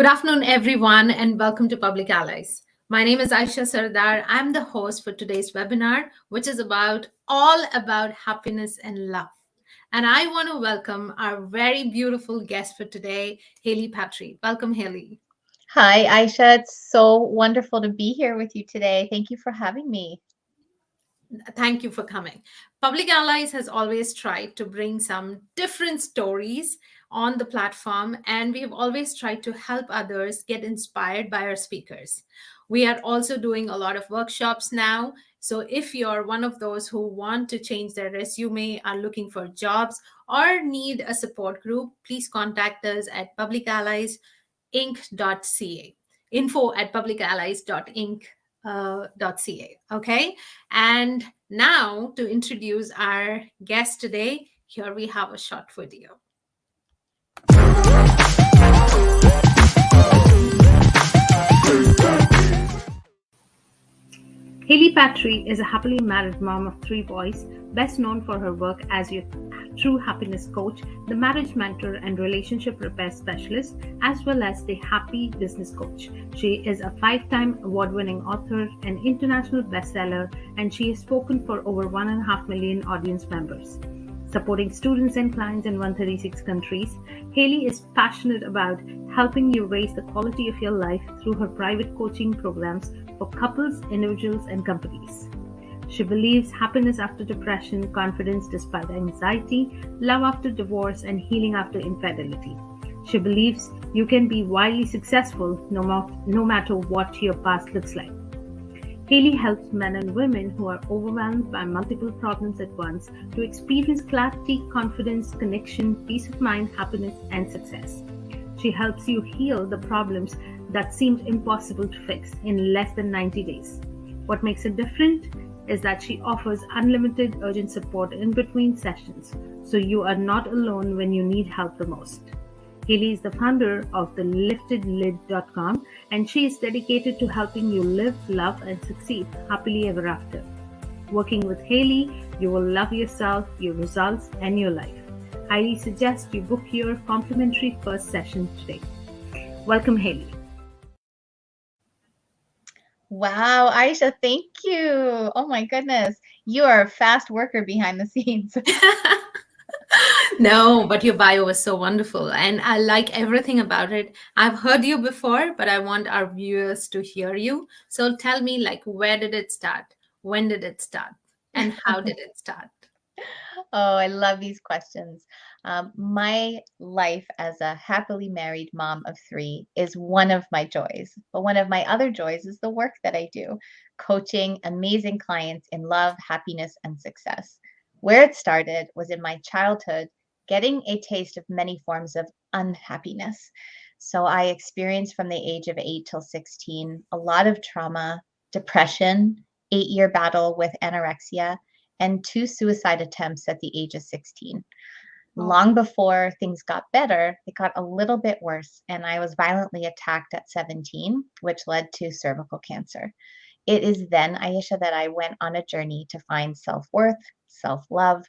Good afternoon, everyone, and welcome to Public Allies. My name is Ayesha Sardar. I'm the host for today's webinar, which is all about happiness and love. And I want to welcome our very beautiful guest for today, Hailey Patry. Welcome, Hailey. Hi, Aisha. It's so wonderful to be here with you today. Thank you for having me. Thank you for coming. Public Allies has always tried to bring some different stories on the platform, and we have always tried to help others get inspired by our speakers. We are also doing a lot of workshops now. So if you're one of those who want to change their resume, are looking for jobs, or need a support group, please contact us at publicallies.inc.ca. Info at publicallies.inc. .ca. Okay. And now to introduce our guest today, here we have a short video. Hailey Patry is a happily married mom of 3 boys, best known for her work as your true happiness coach, the marriage mentor and relationship repair specialist, as well as the happy business coach. She is a 5-time award-winning author, an international bestseller, and she has spoken for over 1.5 million audience members. Supporting students and clients in 136 countries, Hailey is passionate about helping you raise the quality of your life through her private coaching programs for couples, individuals, and companies. She believes happiness after depression, confidence despite anxiety, love after divorce, and healing after infidelity. She believes you can be wildly successful no matter what your past looks like. Hailey helps men and women who are overwhelmed by multiple problems at once to experience clarity, confidence, connection, peace of mind, happiness, and success. She helps you heal the problems that seemed impossible to fix in less than 90 days. What makes it different is that she offers unlimited urgent support in between sessions, so you are not alone when you need help the most. Hailey is the founder of the liftedlid.com, and she is dedicated to helping you live, love, and succeed happily ever after. Working with Hailey, you will love yourself, your results, and your life. Highly suggest you book your complimentary first session today. Welcome, Hailey. Wow, Aisha, thank you. Oh my goodness. You are a fast worker behind the scenes. No, but your bio was so wonderful and I like everything about it. I've heard you before, but I want our viewers to hear you. So tell me, like, where did it start? When did it start? And how did it start? Oh, I love these questions. My life as a happily married mom of 3 is one of my joys, but one of my other joys is the work that I do, coaching amazing clients in love, happiness, and success. Where it started was in my childhood, getting a taste of many forms of unhappiness. So I experienced from the age of 8 till 16 a lot of trauma, depression, 8-year battle with anorexia, and 2 suicide attempts at the age of 16. Oh, Long before things got better, it got a little bit worse, and I was violently attacked at 17, which led to cervical cancer. It is then, Ayesha, that I went on a journey to find self worth, self love,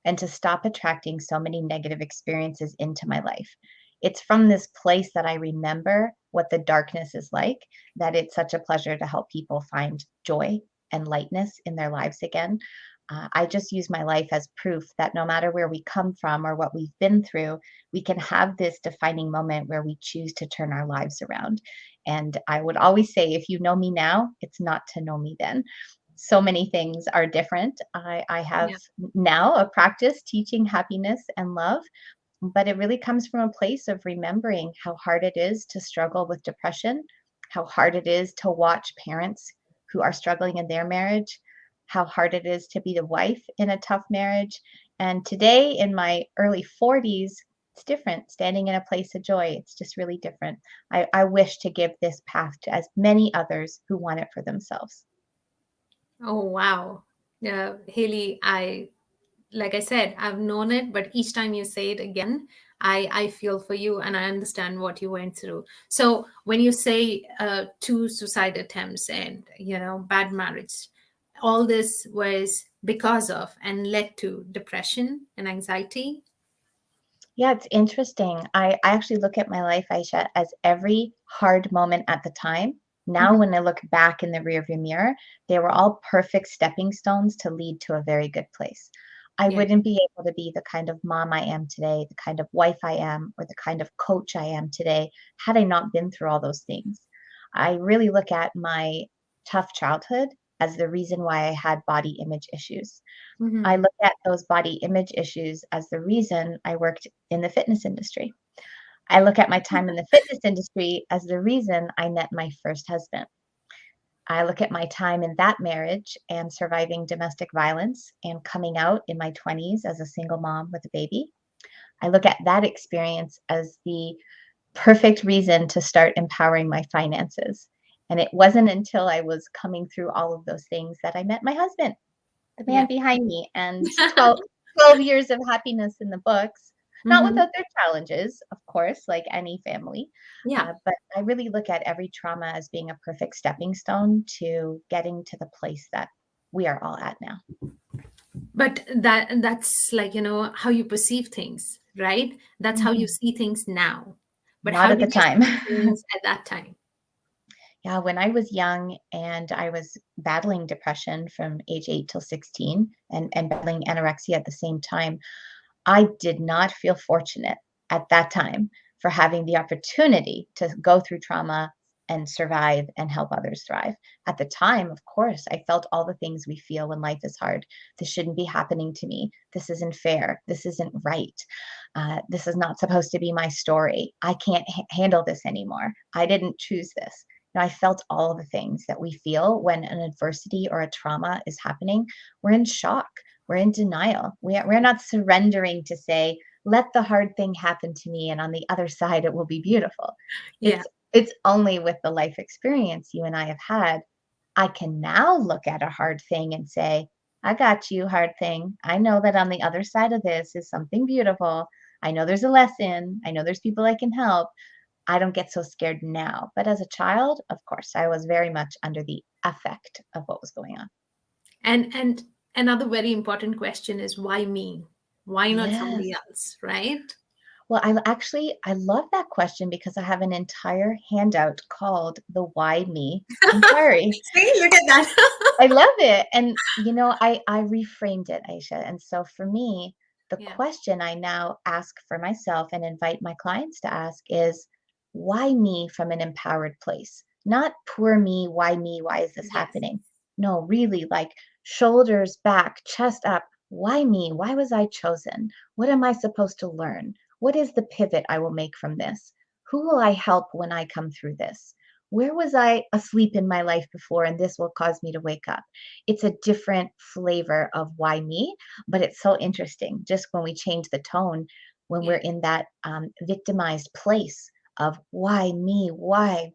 and to stop attracting so many negative experiences into my life. It's from this place that I remember what the darkness is like, that it's such a pleasure to help people find joy and lightness in their lives again. I just use my life as proof that no matter where we come from or what we've been through, we can have this defining moment where we choose to turn our lives around. And I would always say, if you know me now, it's not to know me then. So many things are different. I have yeah. now a practice teaching happiness and love, but it really comes from a place of remembering how hard it is to struggle with depression, how hard it is to watch parents who are struggling in their marriage, how hard it is to be the wife in a tough marriage. And today, in my early 40s, it's different, standing in a place of joy. It's just really different. I wish to give this path to as many others who want it for themselves. Oh, wow. Yeah, Hailey, like I said, I've known it, but each time you say it again, I feel for you and I understand what you went through. So when you say 2 suicide attempts and bad marriage, all this was because of and led to depression and anxiety. Yeah, it's interesting. I actually look at my life, Aisha, as every hard moment at the time. Now, Mhm. when I look back in the rearview mirror, they were all perfect stepping stones to lead to a very good place. I Yeah. wouldn't be able to be the kind of mom I am today, the kind of wife I am, or the kind of coach I am today had I not been through all those things. I really look at my tough childhood as the reason why I had body image issues. I Mhm. look at those body image issues as the reason I worked in the fitness industry. I look at my time in the fitness industry as the reason I met my first husband. I look at my time in that marriage and surviving domestic violence and coming out in my 20s as a single mom with a baby. I look at that experience as the perfect reason to start empowering my finances. And it wasn't until I was coming through all of those things that I met my husband, the man Yeah. behind me, and 12 years of happiness in the books, not Mhm. without their challenges, of course, like any family. Yeah. But I really look at every trauma as being a perfect stepping stone to getting to the place that we are all at now. But that's like, how you perceive things, right? That's how you Mhm. see things now. But Not how at the did you time. see things at that time? Yeah, when I was young and I was battling depression from age 8 till 16 and battling anorexia at the same time, I did not feel fortunate at that time for having the opportunity to go through trauma and survive and help others thrive. At the time, of course, I felt all the things we feel when life is hard. This shouldn't be happening to me. This isn't fair. This isn't right. This is not supposed to be my story. I can't handle this anymore. I didn't choose this. I felt all the things that we feel when an adversity or a trauma is happening. We're in shock. We're in denial. We're not surrendering to say, let the hard thing happen to me, and on the other side, it will be beautiful. Yeah. It's only with the life experience you and I have had, I can now look at a hard thing and say, I got you, hard thing. I know that on the other side of this is something beautiful. I know there's a lesson. I know there's people I can help. I don't get so scared now. But as a child, of course, I was very much under the effect of what was going on. And another very important question is, why me? Why not somebody Yes. else, right? Well, I love that question because I have an entire handout called the Why Me Inquiry. See, look at that. I love it. And I reframed it, Aisha. And so for me, the Yeah. question I now ask for myself and invite my clients to ask is why me from an empowered place? Not poor me, why me? Why is this Yes. happening? No, really like shoulders back, chest up. Why me? Why was I chosen? What am I supposed to learn? What is the pivot I will make from this? Who will I help when I come through this? Where was I asleep in my life before and this will cause me to wake up? It's a different flavor of why me, but it's so interesting. Just when we change the tone, when we're Yeah. in that victimized place of why me, why,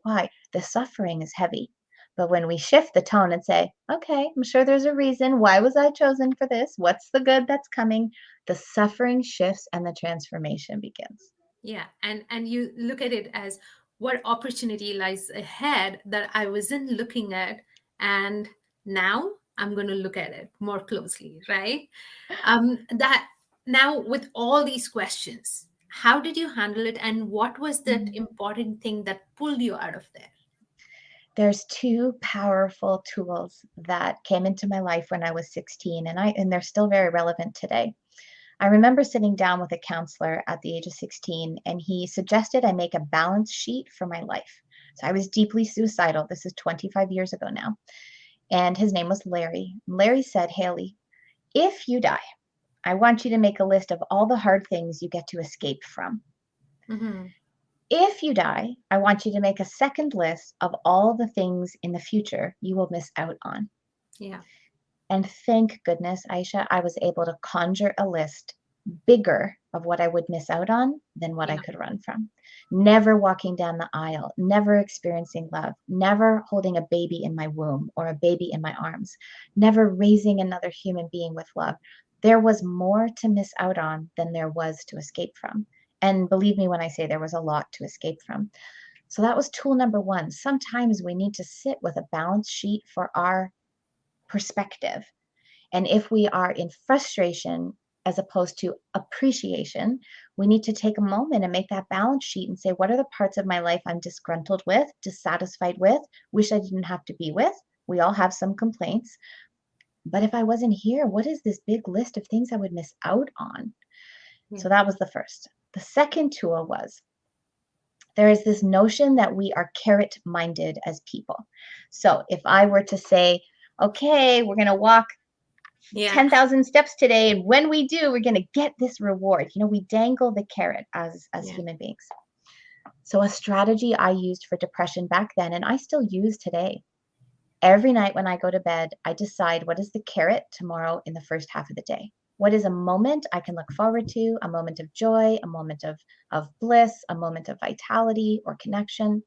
the suffering is heavy. But when we shift the tone and say, okay, I'm sure there's a reason. Why was I chosen for this? What's the good that's coming? The suffering shifts and the transformation begins. Yeah. And you look at it as, what opportunity lies ahead that I wasn't looking at, and now I'm going to look at it more closely, right? That Now, with all these questions, how did you handle it, and what was that Mm. important thing that pulled you out of there? There's two powerful tools that came into my life when I was 16 and they're still very relevant today. I remember sitting down with a counselor at the age of 16 and he suggested I make a balance sheet for my life. So I was deeply suicidal. This is 25 years ago now. And his name was Larry. Larry said, Hailey, if you die, I want you to make a list of all the hard things you get to escape from. Hmm. If you die, I want you to make a second list of all the things in the future you will miss out on. Yeah. And thank goodness, Aisha, I was able to conjure a list bigger of what I would miss out on than what I Yeah. could run from. Never walking down the aisle, never experiencing love, never holding a baby in my womb or a baby in my arms, never raising another human being with love. There was more to miss out on than there was to escape from. And believe me when I say there was a lot to escape from. So that was tool number one. Sometimes we need to sit with a balance sheet for our perspective. And if we are in frustration, as opposed to appreciation, we need to take a moment and make that balance sheet and say, what are the parts of my life I'm disgruntled with, dissatisfied with, wish I didn't have to be with? We all have some complaints. But if I wasn't here, what is this big list of things I would miss out on? Yeah. So that was the first. The second tool was there is this notion that we are carrot minded as people. So if I were to say, okay, we're going to walk Yeah. 10,000 steps today, and when we do, we're going to get this reward. We dangle the carrot as Yeah. human beings. So a strategy I used for depression back then, and I still use today, every night when I go to bed, I decide what is the carrot tomorrow in the first half of the day. What is a moment I can look forward to, a moment of joy, a moment of bliss, a moment of vitality or connection.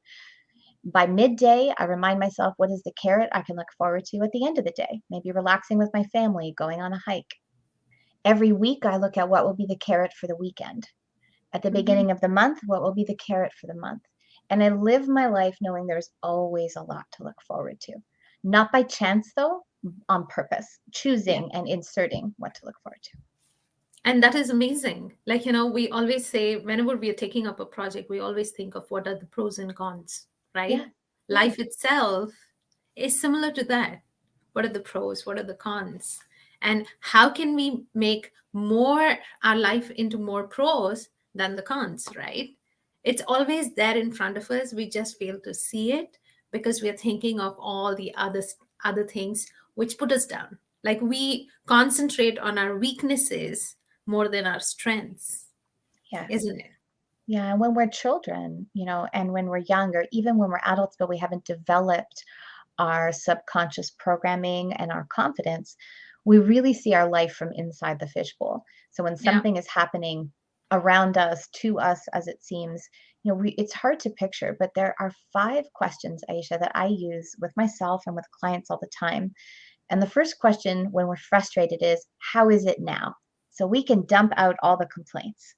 By midday, I remind myself what is the carrot I can look forward to at the end of the day, maybe relaxing with my family, going on a hike. Every week, I look at what will be the carrot for the weekend. At the beginning of the month, what will be the carrot for the month? And I live my life knowing there's always a lot to look forward to. Not by chance, though, on purpose, choosing and inserting what to look forward to. And that is amazing. Like, we always say, whenever we are taking up a project, we always think of what are the pros and cons, right? Yeah. Life itself is similar to that. What are the pros? What are the cons? And how can we make our life into more pros than the cons, right? It's always there in front of us. We just fail to see it because we are thinking of all the other things which put us down. Like, we concentrate on our weaknesses more than our strengths, Yes. isn't it? Yeah. And when we're children, and when we're younger, even when we're adults, but we haven't developed our subconscious programming and our confidence, we really see our life from inside the fishbowl. So when Yeah. something is happening around us, to us, as it seems, it's hard to picture, but there are 5 questions, Ayesha, that I use with myself and with clients all the time. And the first question when we're frustrated is, how is it now? So we can dump out all the complaints.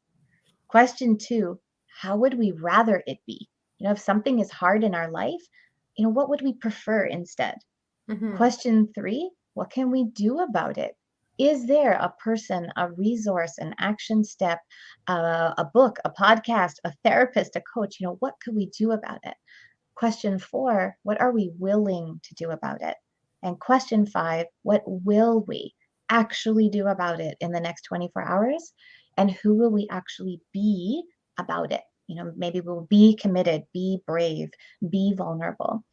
Question 2, how would we rather it be? If something is hard in our life, what would we prefer instead? Mm-hmm. Question 3, what can we do about it? Is there a person, a resource, an action step, a book, a podcast, a therapist, a coach? What could we do about it? Question 4, what are we willing to do about it? And question 5, what will we actually do about it in the next 24 hours? And who will we actually be about it? Maybe we'll be committed, be brave, be vulnerable.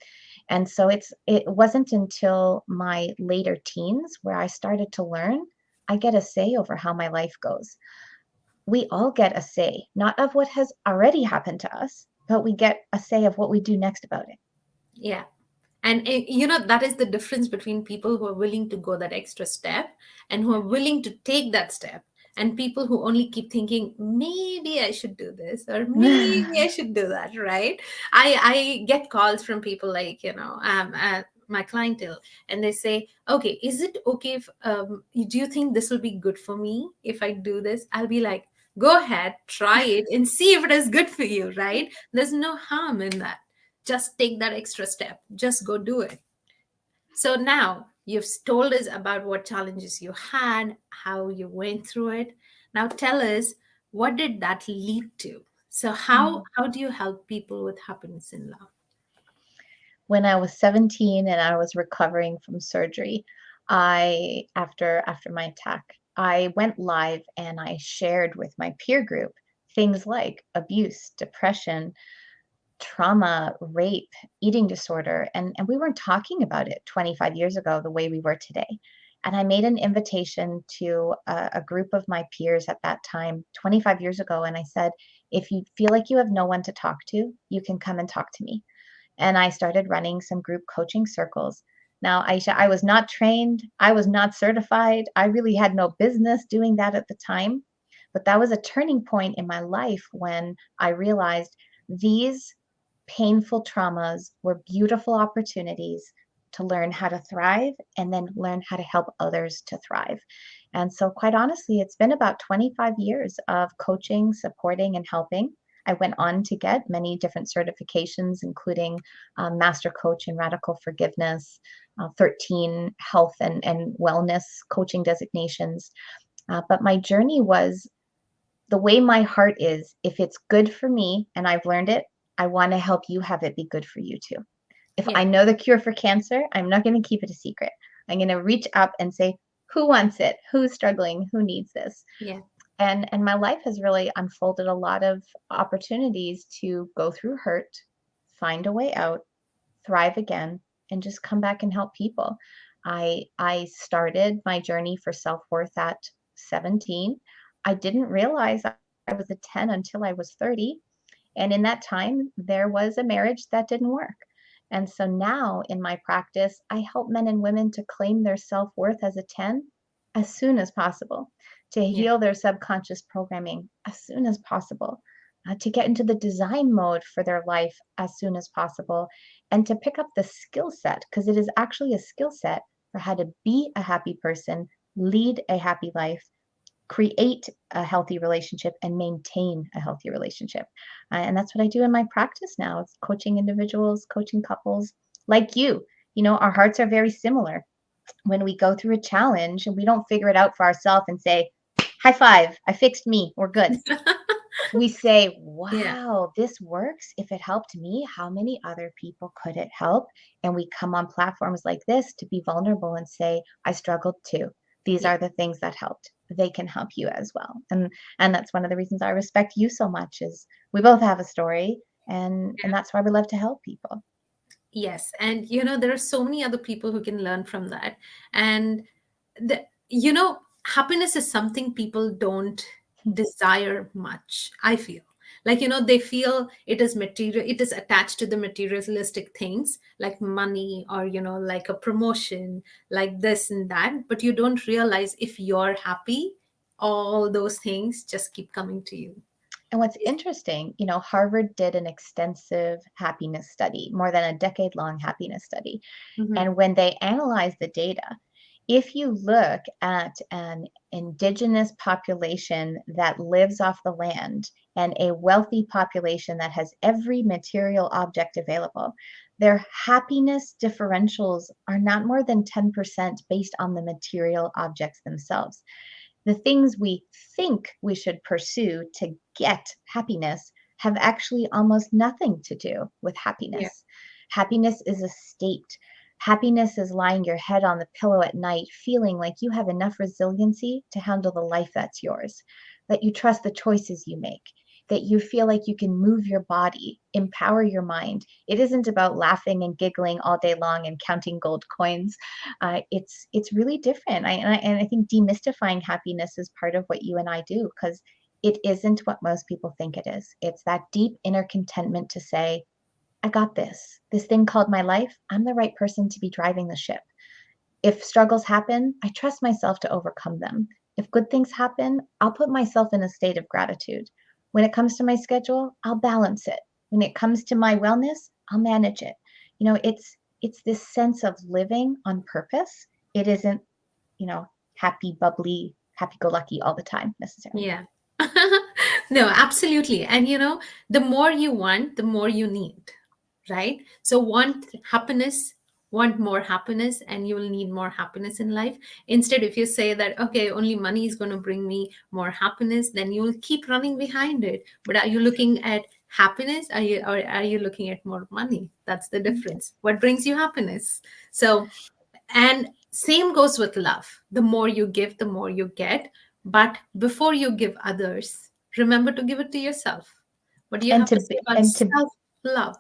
And so it wasn't until my later teens where I started to learn I get a say over how my life goes. We all get a say, not of what has already happened to us, but we get a say of what we do next about it. Yeah. And that is the difference between people who are willing to go that extra step and who are willing to take that step, and people who only keep thinking, maybe I should do this or maybe I should do that, right? I get calls from people like, my clientele, and they say, okay, is it okay if do you think this will be good for me if I do this? I'll be like, go ahead, try it and see if it is good for you, right? There's no harm in that. Just take that extra step. Just go do it. So now you've told us about what challenges you had, how you went through it. Now tell us, what did that lead to? So how do you help people with happiness in love? When I was 17 and I was recovering from surgery, after my attack, I went live and I shared with my peer group things like abuse, depression, trauma, rape, eating disorder, and we weren't talking about it 25 years ago the way we were today. And I made an invitation to a group of my peers at that time, 25 years ago, and I said, if you feel like you have no one to talk to, you can come and talk to me. And I started running some group coaching circles. Now, Aisha, I was not trained, I was not certified, I really had no business doing that at the time. But that was a turning point in my life when I realized these painful traumas were beautiful opportunities to learn how to thrive and then learn how to help others to thrive. And so, quite honestly, it's been about 25 years of coaching, supporting, and helping. I went on to get many different certifications, including Master Coach in Radical Forgiveness, 13 health and wellness coaching designations. But my journey was the way my heart is. If it's good for me and I've learned it, I want to help you have it be good for you too. If I Yeah. know the cure for cancer, I'm not going to keep it a secret. I'm going to reach up and say, who wants it? Who's struggling? Who needs this? Yeah. And my life has really unfolded a lot of opportunities to go through hurt, find a way out, thrive again, and just come back and help people. I started my journey for self-worth at 17. I didn't realize I was a 10 until I was 30. And in that time, there was a marriage that didn't work. And so now in my practice, I help men and women to claim their self-worth as a 10 as soon as possible, to Yeah. heal their subconscious programming as soon as possible, to get into the design mode for their life as soon as possible, and to pick up the skill set, because it is actually a skill set for how to be a happy person, lead a happy life, create a healthy relationship, and maintain a healthy relationship. And that's what I do in my practice now. It's coaching individuals, coaching couples like you. You know, our hearts are very similar. When we go through a challenge and we don't figure it out for ourselves and say, high five, I fixed me, we're good. We say, Yeah. wow, this works. If it helped me, how many other people could it help? And we come on platforms like this to be vulnerable and say, I struggled too. These Yeah. are the things that helped. They can help you as well. And that's one of the reasons I respect you so much is we both have a story, and that's why we love to help people. Yes. And, there are so many other people who can learn from that. And, happiness is something people don't desire much, I feel. Like, they feel it is material, it is attached to the materialistic things like money or, like a promotion, like this and that. But you don't realize if you're happy, all those things just keep coming to you. And what's interesting, you know, Harvard did an extensive happiness study, more than a decade-long happiness study. Hmm. And when they analyzed the data, if you look at an indigenous population that lives off the land and a wealthy population that has every material object available, their happiness differentials are not more than 10% based on the material objects themselves. The things we think we should pursue to get happiness have actually almost nothing to do with Yeah. happiness. Happiness is a state. Happiness is lying your head on the pillow at night, feeling like you have enough resiliency to handle the life that's yours, that you trust the choices you make, that you feel like you can move your body, empower your mind. It isn't about laughing and giggling all day long and counting gold coins. It's really different. And I think demystifying happiness is part of what you and I do, because it isn't what most people think it is. It's that deep inner contentment to say, I got this. This thing called my life, I'm the right person to be driving the ship. If struggles happen, I trust myself to overcome them. If good things happen, I'll put myself in a state of gratitude. When it comes to my schedule, I'll balance it. When it comes to my wellness, I'll manage it. You know, it's this sense of living on purpose. It isn't, you know, happy, bubbly, happy-go-lucky all the time necessarily. Yeah. No, absolutely. And the more you want, the more you need, right? So want more happiness, and you will need more happiness in life. Instead, if you say that, okay, only money is going to bring me more happiness, then you will keep running behind it. But are you looking at happiness? Are you looking at more money? That's the difference. What brings you happiness? So, and same goes with love. The more you give, the more you get. But before you give others, remember to give it to yourself. What do you And have to to say be, about and to self love?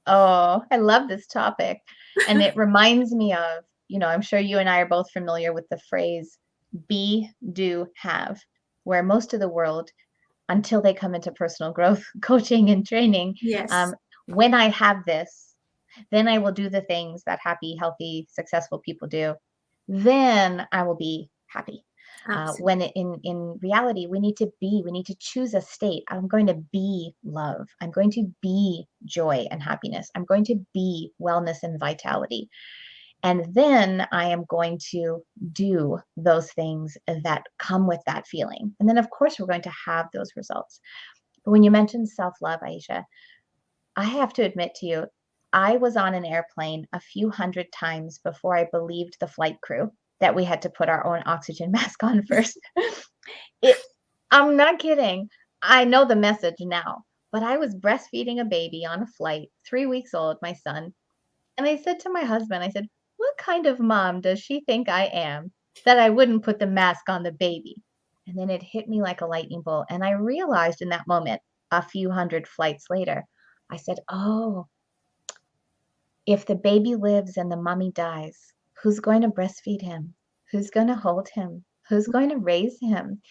Oh, I love this topic. And it reminds me of, you know, I'm sure you and I are both familiar with the phrase be, do, have, where most of the world, until they come into personal growth coaching and training, Yes, um, when I have this, then I will do the things that happy, healthy, successful people do. Then I will be happy. absolutely. When in reality, we need to choose a state. I'm going to be love. I'm going to be joy and happiness. I'm going to be wellness and vitality. And then I am going to do those things that come with that feeling. And then, of course, we're going to have those results. But when you mentioned self love, Aisha, I have to admit to you, I was on an airplane a few hundred times before I believed the flight crew that we had to put our own oxygen mask on first. It I'm not kidding. I know the message now, but I was breastfeeding a baby on a flight, 3 weeks old, my son, and I said to my husband, I said, "What kind of mom does she think I am that I wouldn't put the mask on the baby?" And then it hit me like a lightning bolt, and I realized in that moment, a few hundred flights later, I said, "Oh, if the baby lives and the mommy dies, who's going to breastfeed him? Who's going to hold him? Who's going to raise him?"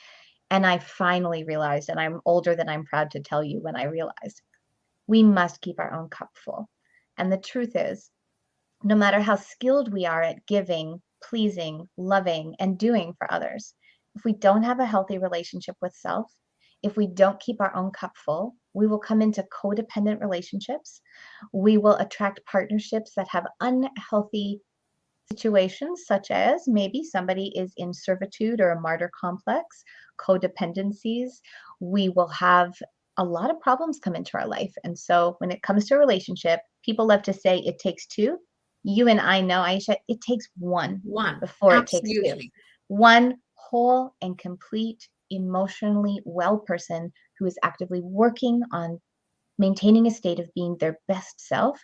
And I finally realized, and I'm older than I'm proud to tell you when I realized, we must keep our own cup full. And the truth is, no matter how skilled we are at giving, pleasing, loving, and doing for others, if we don't have a healthy relationship with self, if we don't keep our own cup full, we will come into codependent relationships. We will attract partnerships that have unhealthy situations, such as maybe somebody is in servitude or a martyr complex, codependencies. We will have a lot of problems come into our life. And so when it comes to a relationship, people love to say it takes two. You and I know, Aisha, it takes one One, before it takes two. absolutely. One whole and complete, emotionally well person who is actively working on maintaining a state of being their best self.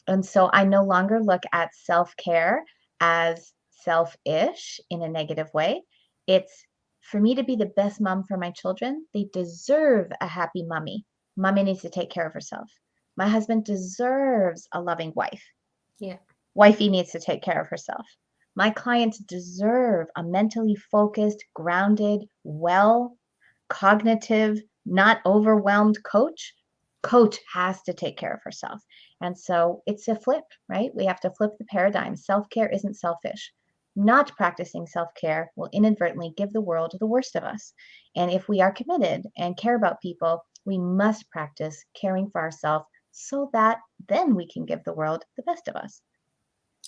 And so I no longer look at self care as selfish in a negative way. It's for me to be the best mom for my children. They deserve a happy mommy. Mommy needs to take care of herself. My husband deserves a loving wife. Yeah. Wifey needs to take care of herself. My clients deserve a mentally focused, grounded, well, cognitive, not overwhelmed coach. Coach has to take care of herself. And so it's a flip, right? We have to flip the paradigm. Self care isn't selfish. Not practicing self care will inadvertently give the world the worst of us. And if we are committed and care about people, we must practice caring for ourselves so that then we can give the world the best of us.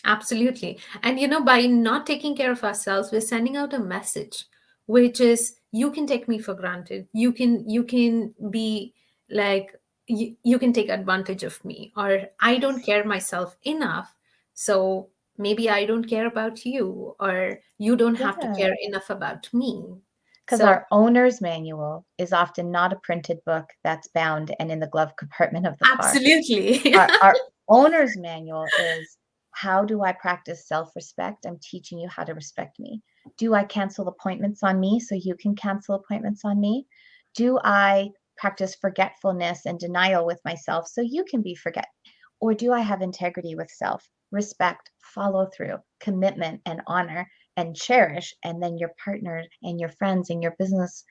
Absolutely. And by not taking care of ourselves, we're sending out a message, which is you can take me for granted. You can be like you can take advantage of me, or I don't Yes. care myself enough. So maybe I don't care about you, or you don't have to Yeah. care enough about me. Because So our owner's manual is often not a printed book that's bound and in the glove compartment of the car. absolutely. Our owner's manual is, how do I practice self-respect? I'm teaching you how to respect me. Do I cancel appointments on me so you can cancel appointments on me? Do I practice forgetfulness and denial with myself so you can be forget? Or do I have integrity with self, respect, follow through, commitment, and honor, and cherish? And then your partner and your friends and your business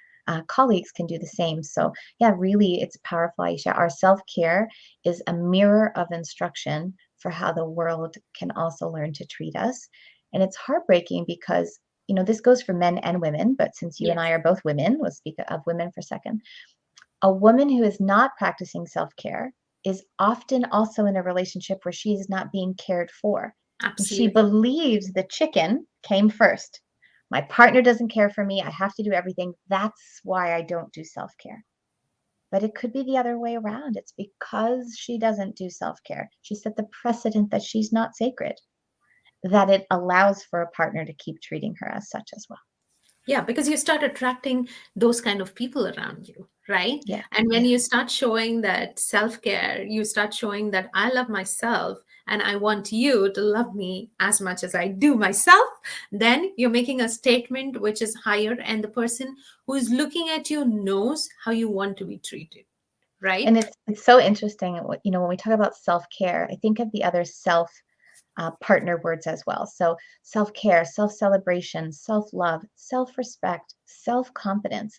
colleagues can do the same. So, yeah, really, it's powerful, Aisha. Our self care is a mirror of instruction for how the world can also learn to treat us. And it's heartbreaking because, this goes for men and women, but since you and Yes, I are both women, let's speak of women for a second. A woman who is not practicing self care is often also in a relationship where she is not being cared for. And she absolutely. believes the chicken came first. My partner doesn't care for me. I have to do everything. That's why I don't do self care. But it could be the other way around. It's because she doesn't do self care. She set the precedent that she's not sacred, that it allows for a partner to keep treating her as such as well. Yeah, because you start attracting those kind of people around you, right? Yeah. And when Yeah. you start showing that self care, you start showing that I love myself and I want you to love me as much as I do myself, then you're making a statement which is higher, and the person who is looking at you knows how you want to be treated, right? And it's so interesting. When we talk about self care, I think of the other self partner words as well. So self care, self celebration, self love, self respect, self confidence.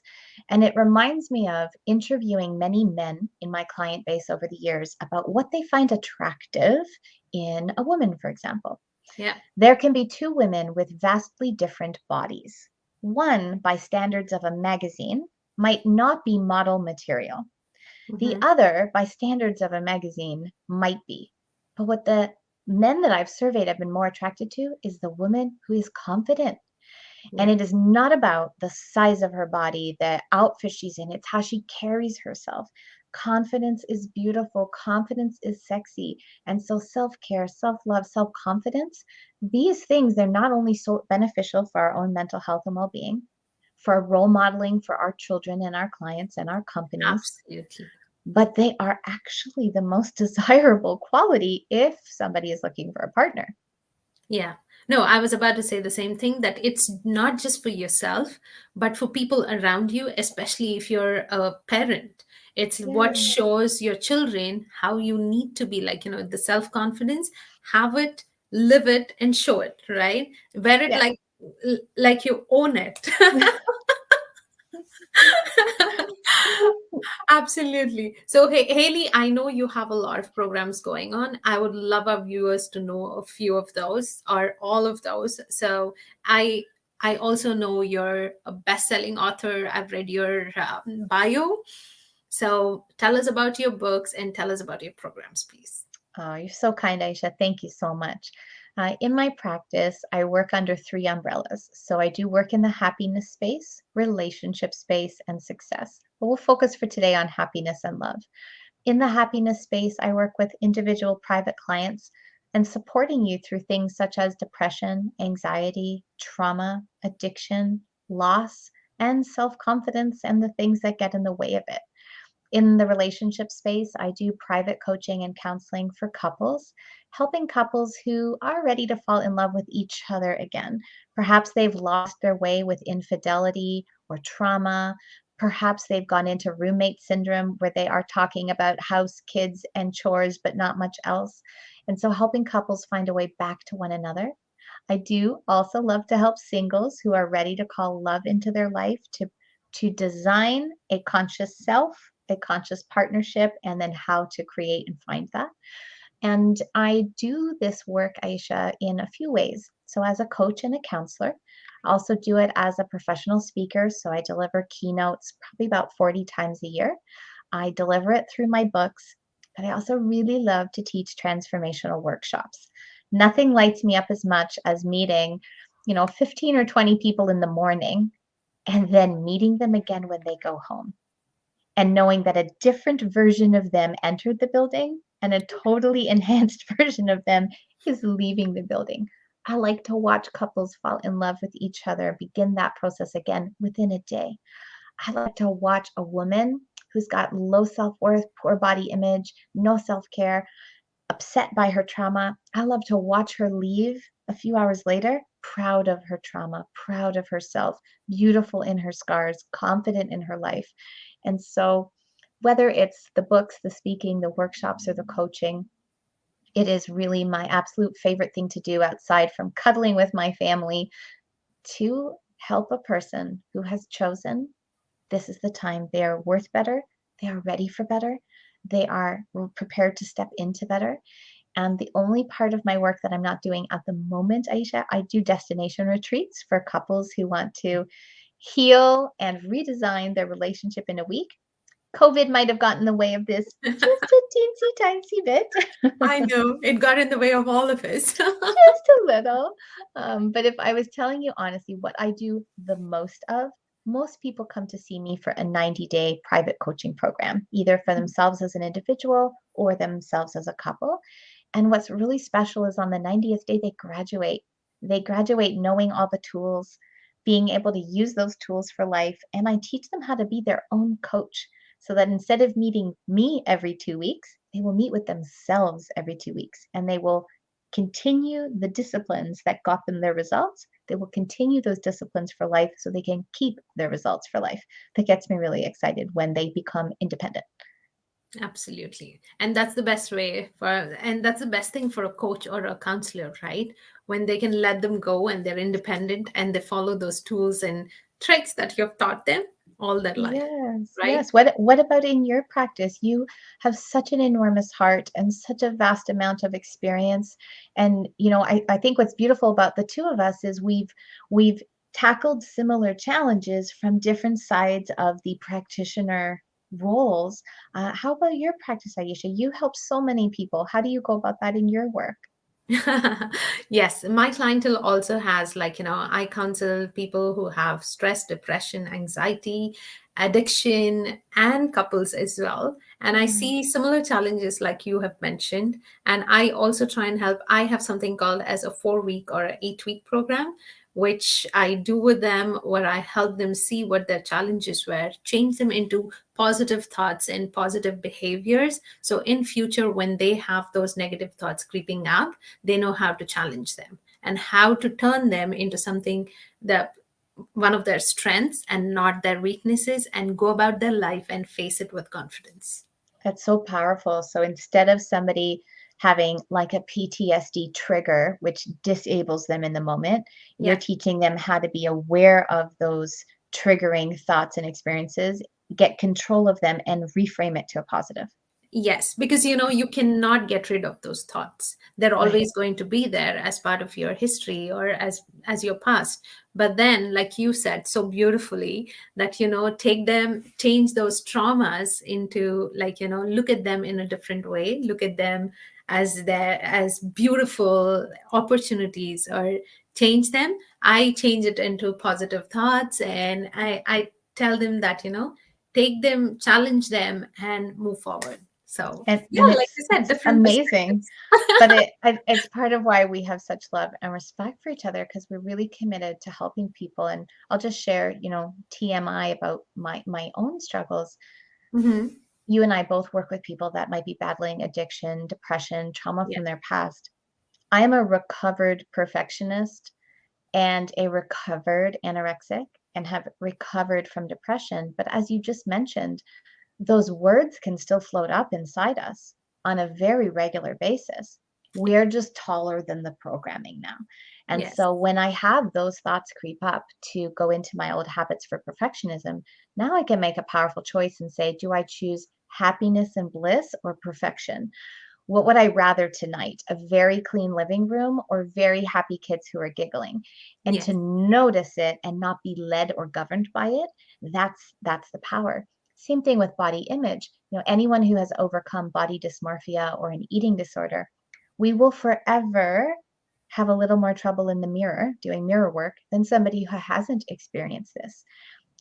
And it reminds me of interviewing many men in my client base over the years about what they find attractive in a woman, for example. Yeah. There can be two women with vastly different bodies. One, by standards of a magazine, might not be model material. The Hmm. other, by standards of a magazine, might be. But what the men that I've surveyed have been more attracted to is the woman who is confident. And Yeah. it is not about the size of her body, the outfit she's in, it's how she carries herself. Confidence is beautiful, confidence is sexy. And so self care, self love, self confidence, these things, they're not only so beneficial for our own mental health and well being, for role modeling for our children and our clients and our companies, Absolutely. but they are actually the most desirable quality if somebody is looking for a partner. Yeah. No, I was about to say the same thing, that it's not just for yourself, but for people around you, especially if you're a parent. It's what Yeah. shows your children how you need to be, like, the self confidence, have it, live it, and show it, right? Wear it Yeah. like you own it. Absolutely. So, hey, Haley, I know you have a lot of programs going on. I would love our viewers to know a few of those or all of those. So, I I also know you're a best-selling author. I've read your bio. So, tell us about your books and tell us about your programs, please. Oh, you're so kind, Aisha. Thank you so much. In my practice, I work under three umbrellas. So I do work in the happiness space, relationship space, and success. But we'll focus for today on happiness and love. In the happiness space, I work with individual private clients and supporting you through things such as depression, anxiety, trauma, addiction, loss, and self confidence, and the things that get in the way of it. In the relationship space, I do private coaching and counseling for couples, helping couples who are ready to fall in love with each other again. Perhaps they've lost their way with infidelity or trauma. Perhaps they've gone into roommate syndrome where they are talking about house, kids, and chores, but not much else. And so, helping couples find a way back to one another. I do also love to help singles who are ready to call love into their life to design a conscious self, a conscious partnership, and then how to create and find that. And I do this work, Aisha, in a few ways. So, as a coach and a counselor, I also do it as a professional speaker. So, I deliver keynotes probably about 40 times a year. I deliver it through my books, but I also really love to teach transformational workshops. Nothing lights me up as much as meeting, 15 or 20 people in the morning and then meeting them again when they go home and knowing that a different version of them entered the building and a totally enhanced version of them is leaving the building. I like to watch couples fall in love with each other, begin that process again within a day. I like to watch a woman who's got low self worth, poor body image, no self care, upset by her trauma. I love to watch her leave a few hours later, proud of her trauma, proud of herself, beautiful in her scars, confident in her life. And so, whether it's the books, the speaking, the workshops, or the coaching, it is really my absolute favorite thing to do outside from cuddling with my family to help a person who has chosen this is the time they are worth better, they are ready for better, they are prepared to step into better. And the only part of my work that I'm not doing at the moment, Aisha, I do destination retreats for couples who want to heal and redesign their relationship in a week. COVID might have gotten in the way of this just a teensy tiny bit. I know it got in the way of all of us. Just a little. But if I was telling you honestly, what I do the most of, most people come to see me for a 90-day private coaching program, either for themselves as an individual or themselves as a couple. And what's really special is on the 90th day, they graduate. They graduate knowing all the tools, being able to use those tools for life. And I teach them how to be their own coach so that instead of meeting me every 2 weeks, they will meet with themselves every 2 weeks and they will continue the disciplines that got them their results. They will continue those disciplines for life so they can keep their results for life. That gets me really excited when they become independent. Absolutely. And that's the best way for, and that's the best thing for a coach or a counselor, right? When they can let them go and they're independent and they follow those tools and tricks that you've taught them all their life, Yes, right? yes. What about in your practice? You have such an enormous heart and such a vast amount of experience. And I think what's beautiful about the two of us is we've tackled similar challenges from different sides of the practitioner roles. How about your practice, Ayesha? You help so many people. How do you go about that in your work? Yes, my clientele also has, like, I counsel people who have stress, depression, anxiety, addiction, and couples as well. And I Mm, see similar challenges like you have mentioned. And I also try and help. I have something called as a 4 week or an 8 week program which I do with them, where I help them see what their challenges were, change them into positive thoughts and positive behaviors. So in future, when they have those negative thoughts creeping up, they know how to challenge them and how to turn them into something that one of their strengths and not their weaknesses, and go about their life and face it with confidence. That's so powerful. So instead of somebody having like a PTSD trigger, which disables them in the moment, you're Yeah. teaching them how to be aware of those triggering thoughts and experiences, get control of them, and reframe it to a positive. Yes, because you cannot get rid of those thoughts. They're Right. always going to be there as part of your history or as your past. But then, like you said so beautifully, that take them, change those traumas into, like, look at them in a different way, look at them as beautiful opportunities, or change them. I change it into positive thoughts, and I tell them that, take them, challenge them, and move forward. So, yeah, And like you said, it's different amazing. perspectives. But it's part of why we have such love and respect for each other, because we're really committed to helping people. And I'll just share, TMI about my own struggles. Hmm. You and I both work with people that might be battling addiction, depression, trauma Yeah. from their past. I am a recovered perfectionist and a recovered anorexic, and have recovered from depression. But as you just mentioned, those words can still float up inside us on a very regular basis. We're just taller than the programming now. And Yes. so when I have those thoughts creep up to go into my old habits for perfectionism, now I can make a powerful choice and say, do I choose happiness and bliss or perfection? What would I rather tonight? A very clean living room or very happy kids who are giggling? And to Yes. notice it and not be led or governed by it, that's the power. Same thing with body image. Anyone who has overcome body dysmorphia or an eating disorder, we will forever have a little more trouble in the mirror doing mirror work than somebody who hasn't experienced this.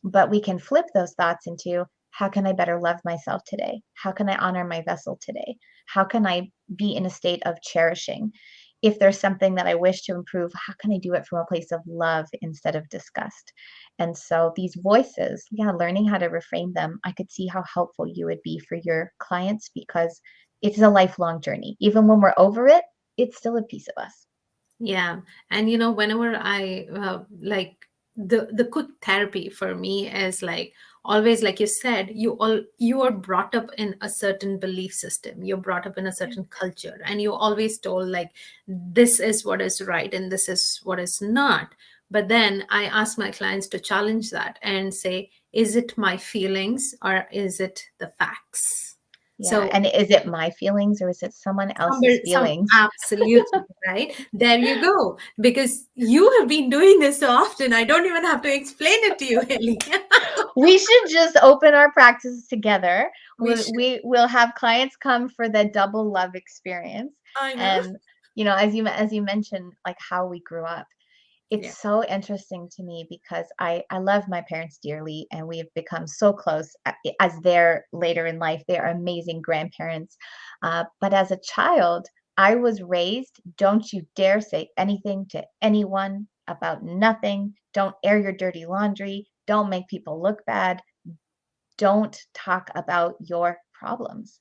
But we can flip those thoughts into, how can I better love myself today? How can I honor my vessel today? How can I be in a state of cherishing? If there's something that I wish to improve, how can I do it from a place of love instead of disgust? And so these voices, yeah, learning how to reframe them, I could see how helpful you would be for your clients, because it's a lifelong journey. Even when we're over it, it's still a piece of us. Yeah. And whenever I like, the quick therapy for me is like, always, like you said, you are brought up in a certain belief system, you're brought up in a certain culture, and you always told, like, this is what is right and this is what is not. But then I ask my clients to challenge that and say, is it my feelings or is it the facts? Yeah. So And is it my feelings or is it someone else's some feelings? absolutely right. There you go. Because you have been doing this so often, I don't even have to explain it to you, Haley. We should just open our practices together. We We, should. we will have clients come for the double love experience. I know. And as you mentioned, like how we grew up, Yeah. it's so interesting to me because I love my parents dearly, and we have become so close as they're later in life. They are amazing grandparents. But as a child, I was raised, don't you dare say anything to anyone about nothing. Don't air your dirty laundry. Don't make people look bad. Don't talk about your problems.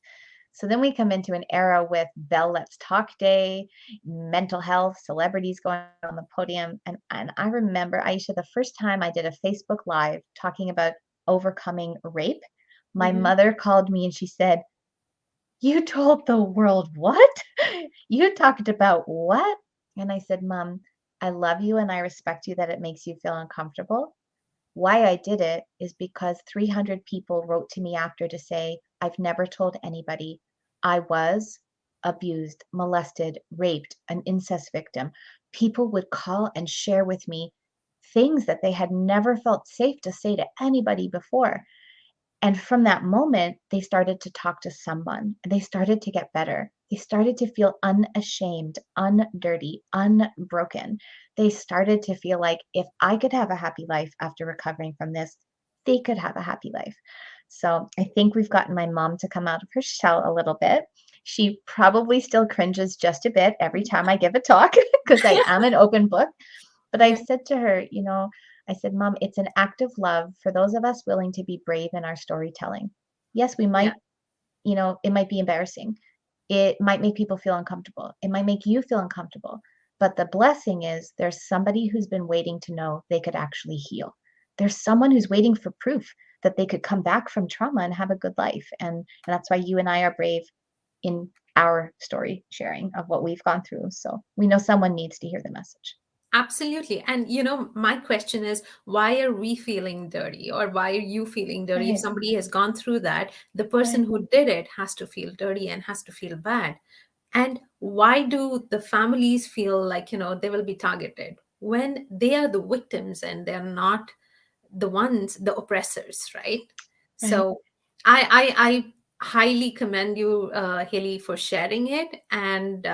So then we come into an era with Bell Let's Talk Day, mental health, celebrities going on the podium. And I remember, Aisha, the first time I did a Facebook Live talking about overcoming rape, my Hmm. mother called me and she said, you told the world what? You talked about what? And I said, Mom, I love you and I respect you that it makes you feel uncomfortable. Why I did it is because 300 people wrote to me after to say, I've never told anybody. I was abused, molested, raped, an incest victim. People would call and share with me things that they had never felt safe to say to anybody before. And from that moment, they started to talk to someone. They started to get better. They started to feel unashamed, undirty, unbroken. They started to feel like if I could have a happy life after recovering from this, they could have a happy life. So I think we've gotten my mom to come out of her shell a little bit. She probably still cringes just a bit every time I give a talk because I am an open book. But Yeah. I've said to her, I said, Mom, it's an act of love for those of us willing to be brave in our storytelling. Yes, we Yeah. might, it might be embarrassing. It might make people feel uncomfortable. It might make you feel uncomfortable. But the blessing is there's somebody who's been waiting to know they could actually heal. There's someone who's waiting for proof that they could come back from trauma and have a good life. And that's why you and I are brave in our story sharing of what we've gone through. So we know someone needs to hear the message. Absolutely. And my question is, why are we feeling dirty, or why are you feeling dirty? If Right, somebody has gone through that, the right. person who did it has to feel dirty and has to feel bad. And why do the families feel like, they will be targeted when they are the victims and they're not the oppressors, right? Right. So I highly commend you, Haley, for sharing it and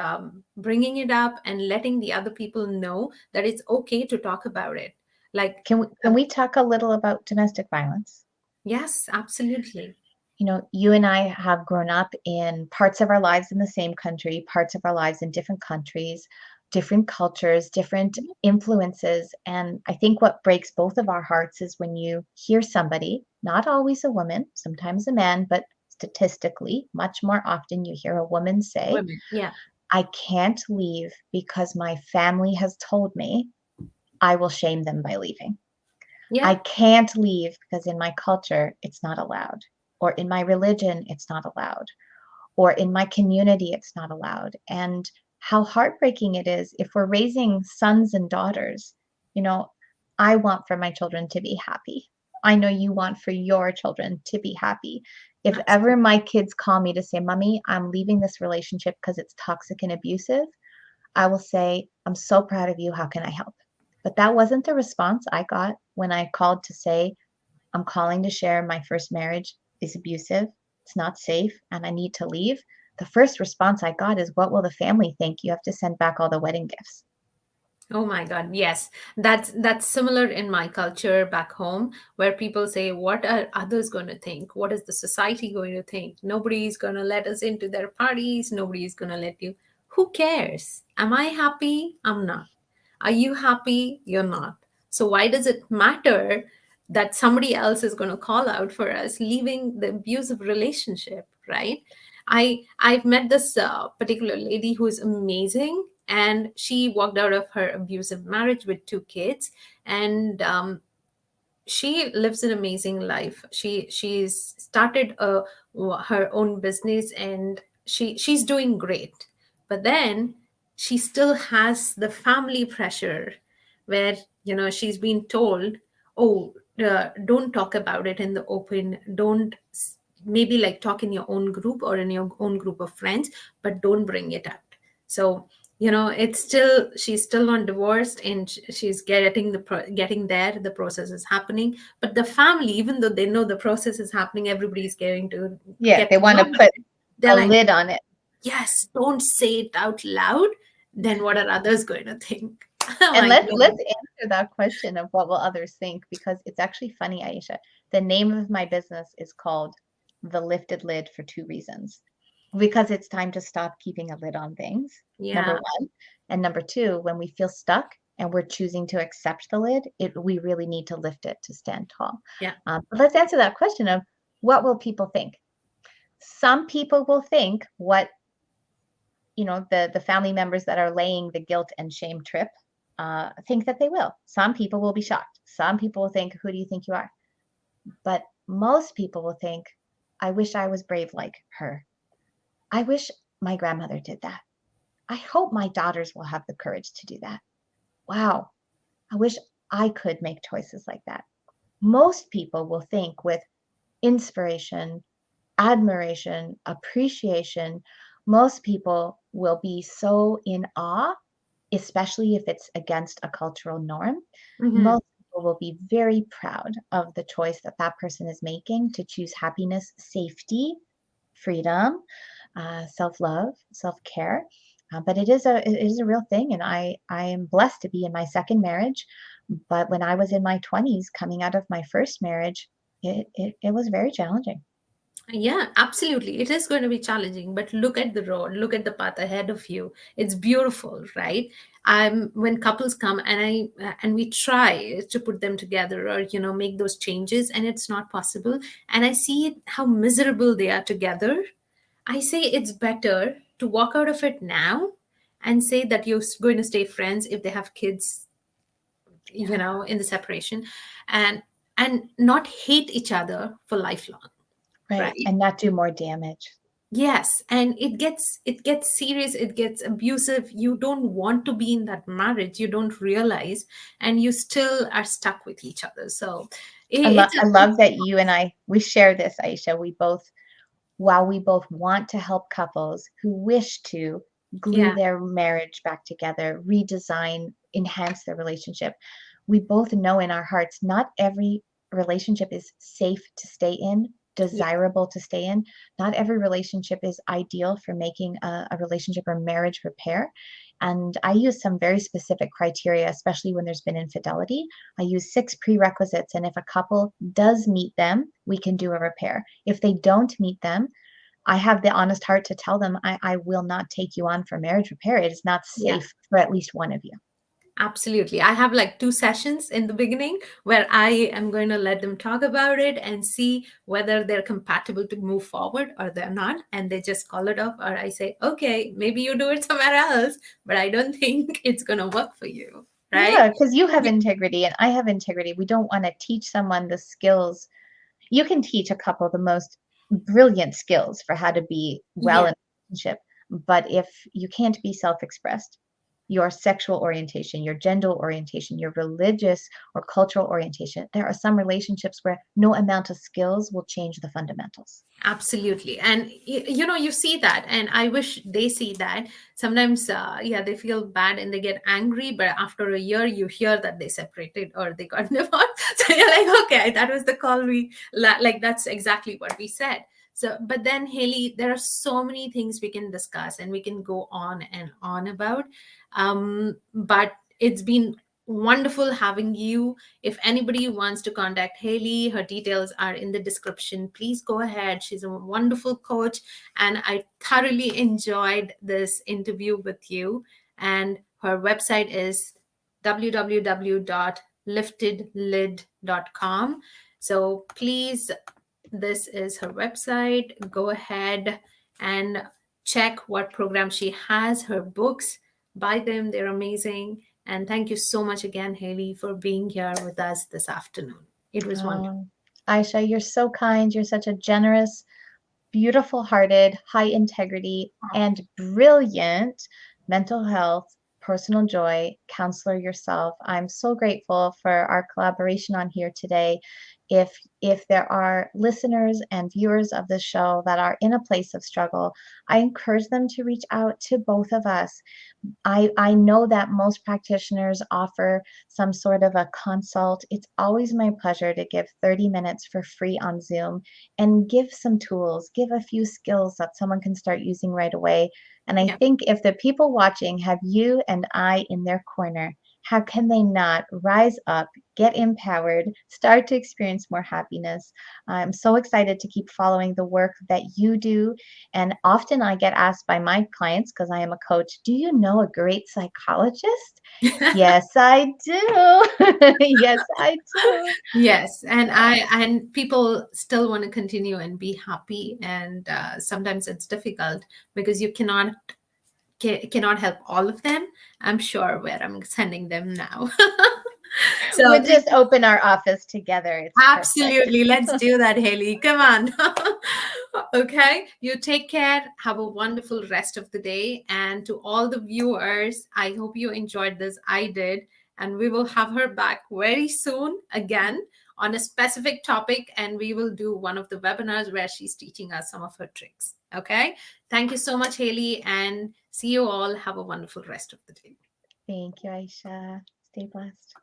bringing it up and letting the other people know that it's okay to talk about it. Like, Can we talk a little about domestic violence? yes, absolutely. You and I have grown up in parts of our lives in the same country, parts of our lives in different countries, different cultures, different influences. And I think what breaks both of our hearts is when you hear somebody, not always a woman, sometimes a man, but statistically, much more often you hear a woman say, Women, yeah. I can't leave because my family has told me I will shame them by leaving. I Yeah. can't leave because in my culture, it's not allowed, or in my religion, it's not allowed, or in my community, it's not allowed. And how heartbreaking it is if we're raising sons and daughters. You know, I want for my children to be happy. I know you want for your children to be happy. If ever Absolutely. my kids call me to say, Mommy, I'm leaving this relationship because it's toxic and abusive, I will say, I'm so proud of you. How can I help? But that wasn't the response I got when I called to say, I'm calling to share my first marriage is abusive, it's not safe, and I need to leave. The first response I got is, what will the family think? You have to send back all the wedding gifts. Oh my God, yes. That's similar in my culture back home, where people say, what are others going to think? What is the society going to think? Nobody's going to let us into their parties. Nobody's going to let you. Who cares? Am I happy? I'm not. Are you happy? You're not. So why does it matter that somebody else is going to call out for us leaving the abusive relationship, right? I've met this particular lady who is amazing, and she walked out of her abusive marriage with two kids, and she lives an amazing life. She's started her own business, and she's doing great. But then she still has the family pressure, where she's been told, oh, don't talk about it in the open. Don't maybe like talk in your own group or in your own group of friends, but don't bring it out. So it's still, she's still not divorced, and she's getting there, the process is happening, but the family, even though they know the process is happening, everybody's getting to Yeah, get they to want know to about put it. They're a like, lid on it. yes, don't say it out loud, then what are others going to think? Oh And my let's goodness. answer that question of what will others think, because it's actually funny, Aisha. The name of my business is called The Lifted Lid for two reasons. Because it's time to stop keeping a lid on things, number Yeah. one. And number two, when we feel stuck and we're choosing to accept the lid, we really need to lift it to stand tall. Yeah. But let's answer that question of what will people think? Some people will think what the family members that are laying the guilt and shame trip think that they will. Some people will be shocked. Some people will think, who do you think you are? But most people will think, I wish I was brave like her. I wish my grandmother did that. I hope my daughters will have the courage to do that. Wow, I wish I could make choices like that. Most people will think with inspiration, admiration, appreciation. Most people will be so in awe, especially if it's against a cultural norm. Hmm. Most people will be very proud of the choice that that person is making to choose happiness, safety, freedom, self-love, self-care. But it is a real thing, and I am blessed to be in my second marriage. But when I was in my 20s, coming out of my first marriage, it was very challenging. Yeah, absolutely. It is going to be challenging, but look at the road, look at the path ahead of you. It's beautiful, right? when couples come and we try to put them together or make those changes, and it's not possible, and I see how miserable they are together, I say it's better to walk out of it now and say that you're going to stay friends if they have kids, in the separation, and not hate each other for lifelong, Right. right? And not do more damage. Yes, and it gets serious, it gets abusive. You don't want to be in that marriage, you don't realize, and you still are stuck with each other. So it's I a love that you and we share this, Aisha. While we both want to help couples who wish to glue yeah, their marriage back together, redesign, enhance their relationship, we both know in our hearts not every relationship is safe to stay in, yeah, desirable to stay in. Not every relationship is ideal for making a relationship or marriage repair. And I use some very specific criteria, especially when there's been infidelity. I use 6 prerequisites, and if a couple does meet them, we can do a repair. If they don't meet them, I have the honest heart to tell them, I will not take you on for marriage repair. It is not yeah. safe for at least one of you. Absolutely. I have like 2 sessions in the beginning where I am going to let them talk about it and see whether they're compatible to move forward or they're not. And they just call it off, or I say, okay, maybe you do it somewhere else, but I don't think it's going to work for you. Right? Yeah, because you have Yeah. integrity and I have integrity. We don't want to teach someone the skills. You can teach a couple the most brilliant skills for how to be well Yeah. in a relationship, but if you can't be self-expressed, your sexual orientation, your gender orientation, your religious or cultural orientation, there are some relationships where no amount of skills will change the fundamentals. Absolutely. And you see that, and I wish they see that. Sometimes yeah, they feel bad and they get angry, but after a year you hear that they separated or they got divorced. So you're like, okay, that was the call like that's exactly what we said. So but then, Hailey, there are so many things we can discuss and we can go on and on about, but it's been wonderful having you. If anybody wants to contact Hailey, her details are in the description. Please go ahead. She's a wonderful coach, and I thoroughly enjoyed this interview with you. And her website is www.liftedlid.com. So please, this is her website. Go ahead and check what program she has, her books, buy them, they're amazing. And thank you so much again, Hailey, for being here with us this afternoon. It was wonderful. Oh, Aisha, you're so kind. You're such a generous, beautiful hearted, high integrity, and brilliant mental health, personal joy counselor yourself. I'm so grateful for our collaboration on here today. If there are listeners and viewers of this show that are in a place of struggle, I encourage them to reach out to both of us. I know that most practitioners offer some sort of a consult. It's always my pleasure to give 30 minutes for free on Zoom and give some tools, give a few skills that someone can start using right away. And I Yeah. think if the people watching have you and I in their corner, how can they not rise up, get empowered, start to experience more happiness? I'm so excited to keep following the work that you do. And often I get asked by my clients, because I am a coach, do you know a great psychologist? Yes, I do. Yes, I do. Yes, and people still want to continue and be happy, and sometimes it's difficult because you cannot help all of them. I'm sure where I'm sending them now. So We'll just open our office together. It's perfect. absolutely. Let's do that, Haley. Come on. Okay. You take care. Have a wonderful rest of the day. And to all the viewers, I hope you enjoyed this. I did. And we will have her back very soon again on a specific topic. And we will do one of the webinars where she's teaching us some of her tricks. Okay. Thank you so much, Haley. And see you all. Have a wonderful rest of the day. Thank you, Aisha. Stay blessed.